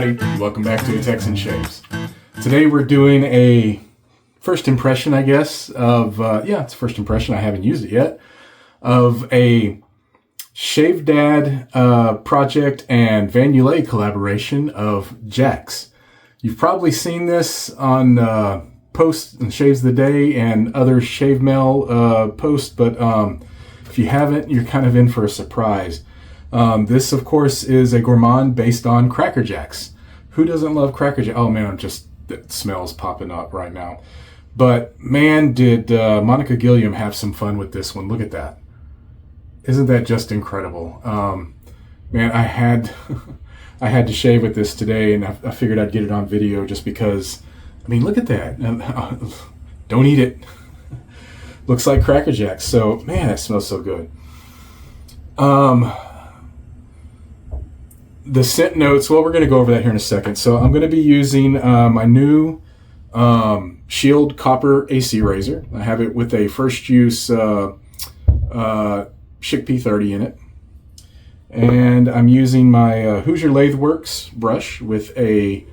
everybody, and welcome back to AFTERSHAVE. Today we're doing a first impression, I guess, of, it's first impression, I haven't used it yet, of a Shave Dad project and Van Yulay collaboration of JAX. You've probably seen this on posts and Shaves of the Day and other Shave Mail posts, but if you haven't, you're kind of in for a surprise. This, of course, is a gourmand based on Cracker Jacks. Who doesn't love Cracker Jacks? Oh man, that smell's popping up right now. But man, did Monica Gilliam have some fun with this one. Look at that. Isn't that just incredible? Man, I had I had to shave with this today, and I figured I'd get it on video just because, I mean, look at that. Don't eat it. Looks like Cracker Jacks. So, man, that smells so good. The scent notes, well, we're going to go over that here in a second. So I'm going to be using my new Shield Copper AC Razor. I have it with a first use Schick P30 in it. And I'm using my Hoosier Lathe Works brush with a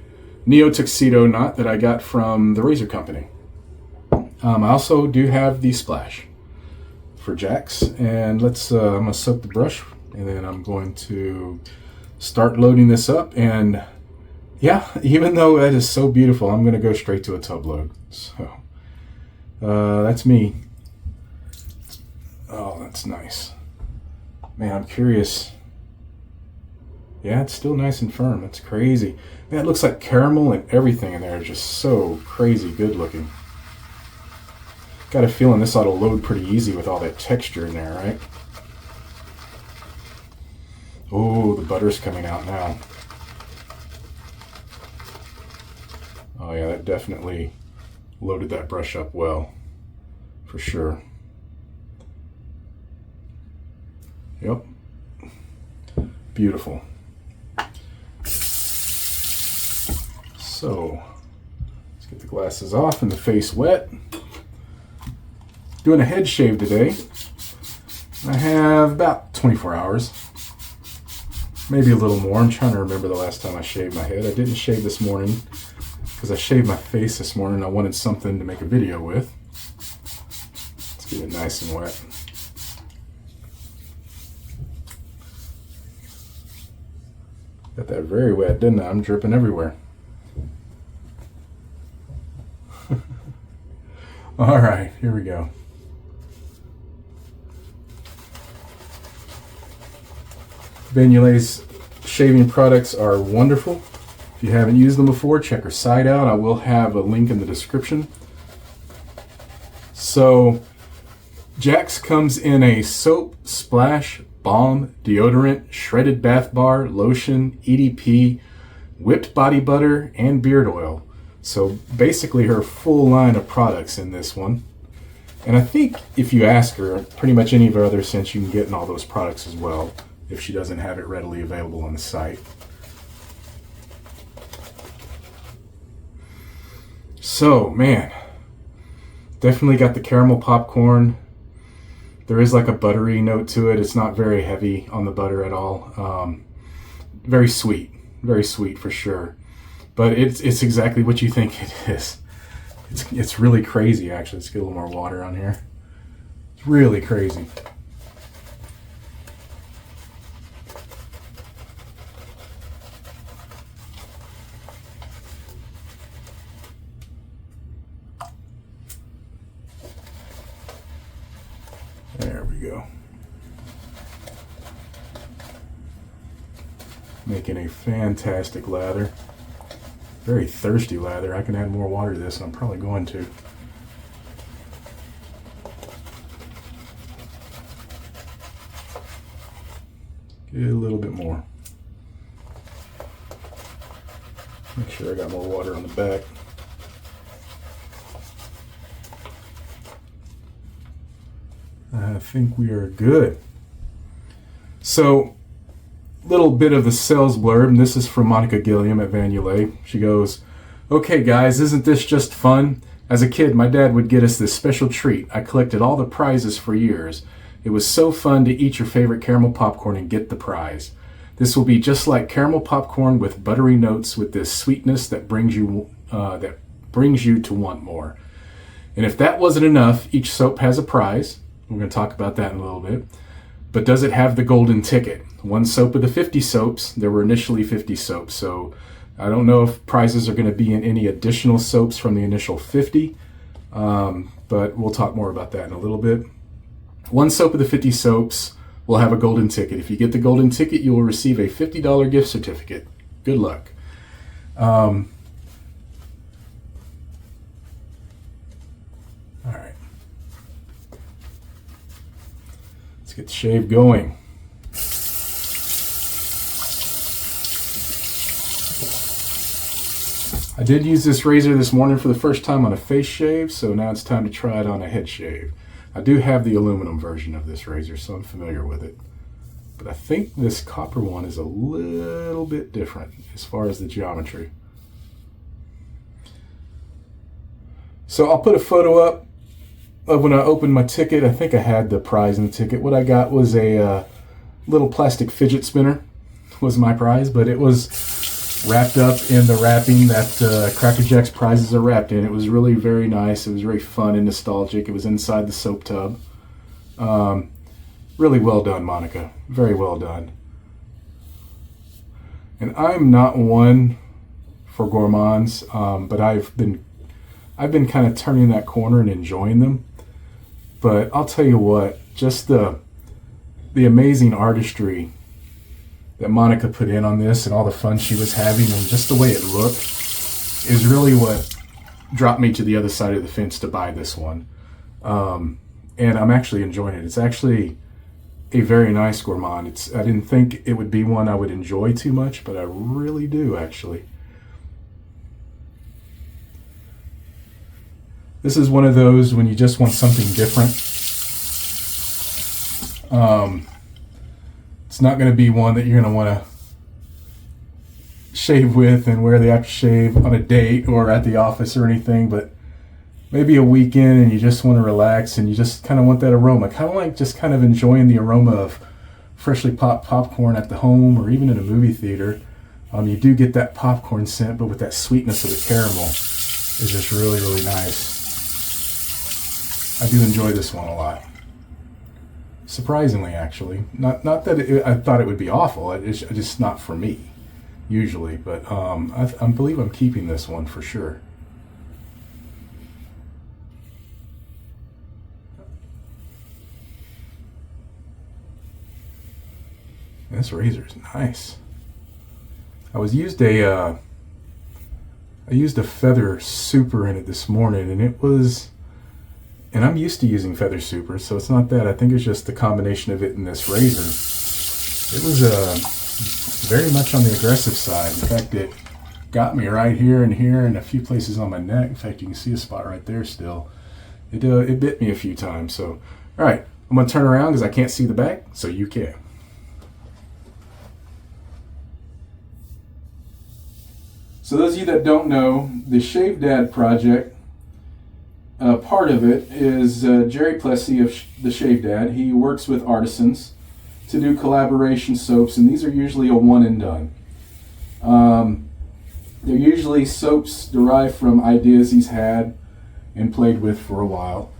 Neo Tuxedo knot that I got from the razor company. I also do have the splash for JAX. And I'm going to soak the brush, and then I'm going to start loading this up. And yeah, even though that is so beautiful, I'm going to go straight to a tub load. So that's me. Oh, that's nice. Man, I'm curious. Yeah, it's still nice and firm. That's crazy. Man, it looks like caramel and everything in there is just so crazy good looking. Got a feeling this ought to load pretty easy with all that texture in there, right? Oh, the butter's coming out now. Oh yeah, that definitely loaded that brush up well, for sure. Yep. Beautiful. So, let's get the glasses off and the face wet. Doing a head shave today. I have about 24 hours. Maybe a little more. I'm trying to remember the last time I shaved my head. I didn't shave this morning because I shaved my face this morning. I wanted something to make a video with. Let's get it nice and wet. Got that very wet, didn't I? I'm dripping everywhere. All right, here we go. Van Yulay's shaving products are wonderful. If you haven't used them before, check her site out. I will have a link in the description. So, JAX comes in a soap, splash, balm, deodorant, shredded bath bar, lotion, EDP, whipped body butter, and beard oil. So basically her full line of products in this one. And I think if you ask her, pretty much any of her other scents you can get in all those products as well, if she doesn't have it readily available on the site. So, man, definitely got the caramel popcorn. There is like a buttery note to it. It's not very heavy on the butter at all. Very sweet for sure. But it's exactly what you think it is. It's really crazy, actually. Let's get a little more water on here. It's really crazy. There we go. Making a fantastic lather. Very thirsty lather. I can add more water to this, and I'm probably going to. Get a little bit more. Make sure I got more water on the back. I think we are good. So, little bit of the sales blurb, and this is from Monica Gilliam at Van Yulay. She goes, "Okay guys, isn't this just fun? As a kid, my dad would get us this special treat. I collected all the prizes for years. It was so fun to eat your favorite caramel popcorn and get the prize. This will be just like caramel popcorn with buttery notes with this sweetness that brings you to want more. And if that wasn't enough, each soap has a prize. We're going to talk about that in a little bit. But does it have the golden ticket? One soap of the 50 soaps. There were initially 50 soaps, so I don't know if prizes are going to be in any additional soaps from the initial 50, but we'll talk more about that in a little bit. One soap of the 50 soaps will have a golden ticket. If you get the golden ticket, you will receive a $50 gift certificate. Good luck. All right. Let's get the shave going. I did use this razor this morning for the first time on a face shave, so now it's time to try it on a head shave. I do have the aluminum version of this razor, so I'm familiar with it. But I think this copper one is a little bit different as far as the geometry. So I'll put a photo up of when I opened my ticket. I think I had the prize in the ticket. What I got was a little plastic fidget spinner was my prize, but it was wrapped up in the wrapping that Cracker Jack's prizes are wrapped in. It was really very nice. It was very fun and nostalgic. It was inside the soap tub. Really well done, Monica. Very well done. And I'm not one for gourmands, but I've been kind of turning that corner and enjoying them. But I'll tell you what, just the amazing artistry that Monica put in on this and all the fun she was having and just the way it looked is really what dropped me to the other side of the fence to buy this one. And I'm actually enjoying it. It's actually a very nice gourmand. I didn't think it would be one I would enjoy too much, but I really do actually. This is one of those when you just want something different. It's not going to be one that you're going to want to shave with and wear the aftershave on a date or at the office or anything, but maybe a weekend and you just want to relax and you just kind of want that aroma. Kind of like just kind of enjoying the aroma of freshly popped popcorn at the home or even in a movie theater. You do get that popcorn scent, but with that sweetness of the caramel is just really, really nice. I do enjoy this one a lot. Surprisingly, actually. Not that I thought it would be awful. It's just not for me, usually. But I believe I'm keeping this one for sure. This razor is nice. I used a feather super in it this morning, and it was. And I'm used to using feather super, so it's not that. I think it's just the combination of it in this razor. It was very much on the aggressive side. In fact, it got me right here and a few places on my neck. In fact, you can see a spot right there still. It bit me a few times. So, all right, I'm going to turn around because I can't see the back, so you can. So those of you that don't know, the Shave Dad project, part of it is Jerry Plessy of the Shave Dad. He works with artisans to do collaboration soaps, and these are usually a one and done. They're usually soaps derived from ideas he's had and played with for a while.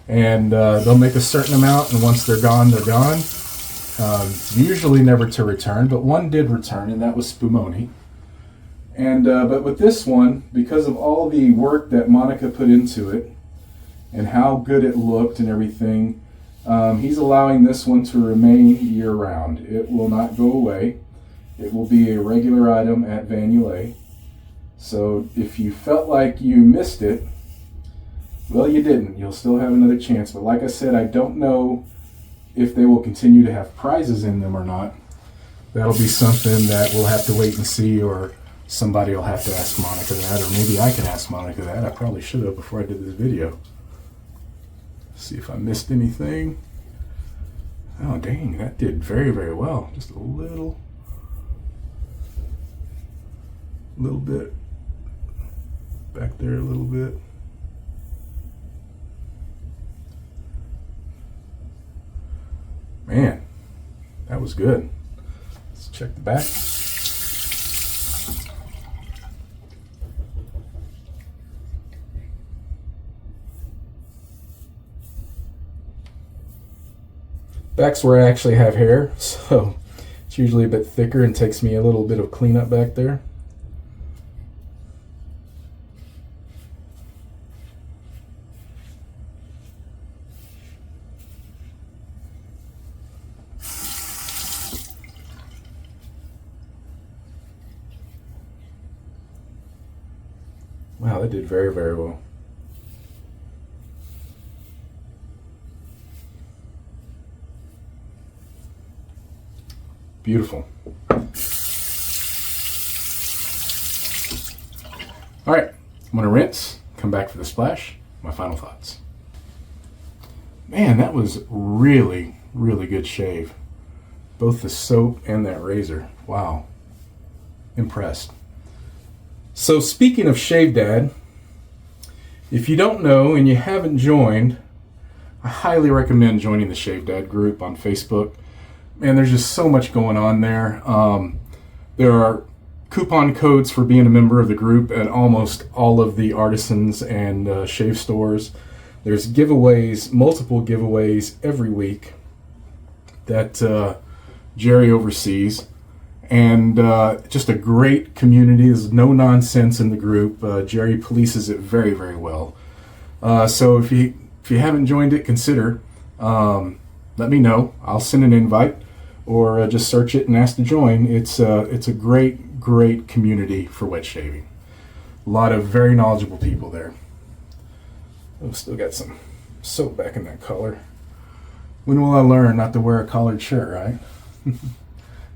And they'll make a certain amount, and once they're gone, they're gone. It's usually never to return, but one did return, and that was Spumoni. And but with this one, because of all the work that Monica put into it, and how good it looked and everything, he's allowing this one to remain year-round. It will not go away. It will be a regular item at Van Yulay. So if you felt like you missed it, well, you didn't. You'll still have another chance. But like I said, I don't know if they will continue to have prizes in them or not. That'll be something that we'll have to wait and see, or somebody will have to ask Monica that, or maybe I can ask Monica that. I probably should have before I did this video. See if I missed anything. Oh dang, that did very, very well. Just a little bit back there, a little bit. Man, that was good. Let's check check the back. Back's where I actually have hair, so it's usually a bit thicker and takes me a little bit of cleanup back there. Wow, that did very, very well. Beautiful. All right, I'm gonna rinse, come back for the splash, my final thoughts. Man, that was really, really good shave. Both the soap and that razor. Wow, impressed. So speaking of Shave Dad, if you don't know and you haven't joined, I highly recommend joining the Shave Dad group on Facebook. Man, there's just so much going on there. There are coupon codes for being a member of the group at almost all of the artisans and shave stores. There's giveaways, multiple giveaways every week that Jerry oversees. And just a great community. There's no nonsense in the group. Jerry polices it very, very well. So if you haven't joined it, consider. Let me know. I'll send an invite, or just search it and ask to join. It's a great, great community for wet shaving. A lot of very knowledgeable people there. Oh, still got some soap back in that collar. When will I learn not to wear a collared shirt, right?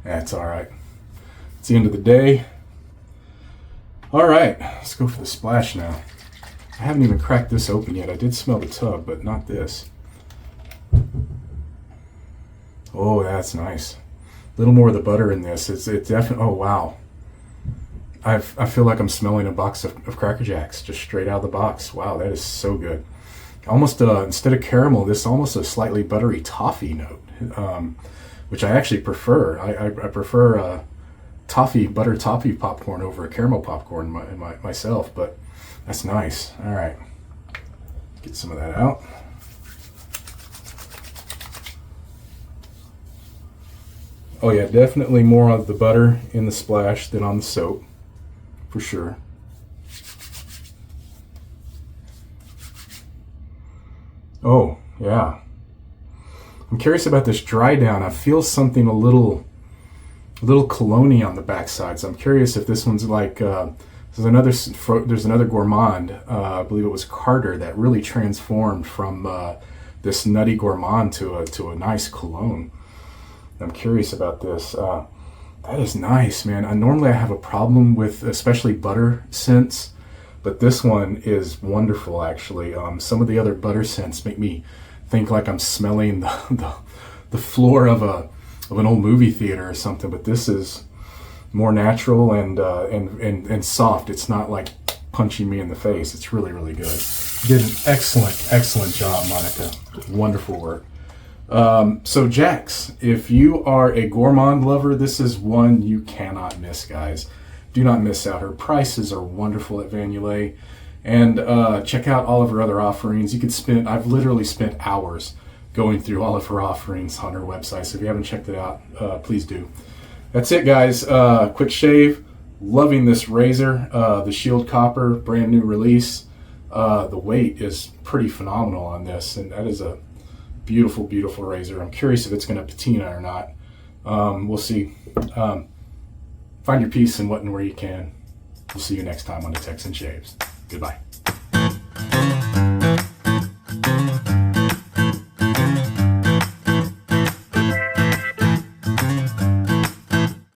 That's all right. It's the end of the day. All right, let's go for the splash now. I haven't even cracked this open yet. I did smell the tub, but not this. Oh, that's nice. A little more of the butter in this. It's definitely, oh wow. I feel like I'm smelling a box of Cracker Jacks just straight out of the box. Wow, that is so good. Almost, instead of caramel, this almost a slightly buttery toffee note, which I actually prefer. I prefer butter toffee popcorn over a caramel popcorn myself, but that's nice. All right, get some of that out. Oh yeah, definitely more of the butter in the splash than on the soap, for sure. Oh, yeah. I'm curious about this dry down. I feel something a little cologne-y on the backside. So I'm curious if this one's like, there's another gourmand, I believe it was Carter, that really transformed from this nutty gourmand to a nice cologne. I'm curious about this. That is nice, man. Normally I have a problem with especially butter scents, but this one is wonderful, actually. Some of the other butter scents make me think like I'm smelling the floor of an old movie theater or something, but this is more natural and soft. It's not like punching me in the face. It's really, really good. You did an excellent job, Monica. Wonderful work. So JAX, if you are a gourmand lover, this is one you cannot miss, guys. Do not miss out. Her prices are wonderful at Van Yulay. And check out all of her other offerings. I've literally spent hours going through all of her offerings on her website. So if you haven't checked it out, please do. That's it, guys. Quick shave. Loving this razor. The Shield Copper, brand new release. The weight is pretty phenomenal on this, and that is a beautiful, beautiful razor. I'm curious if it's going to patina or not. We'll see. Find your peace in what and where you can. We'll see you next time on the Texan Shaves. Goodbye.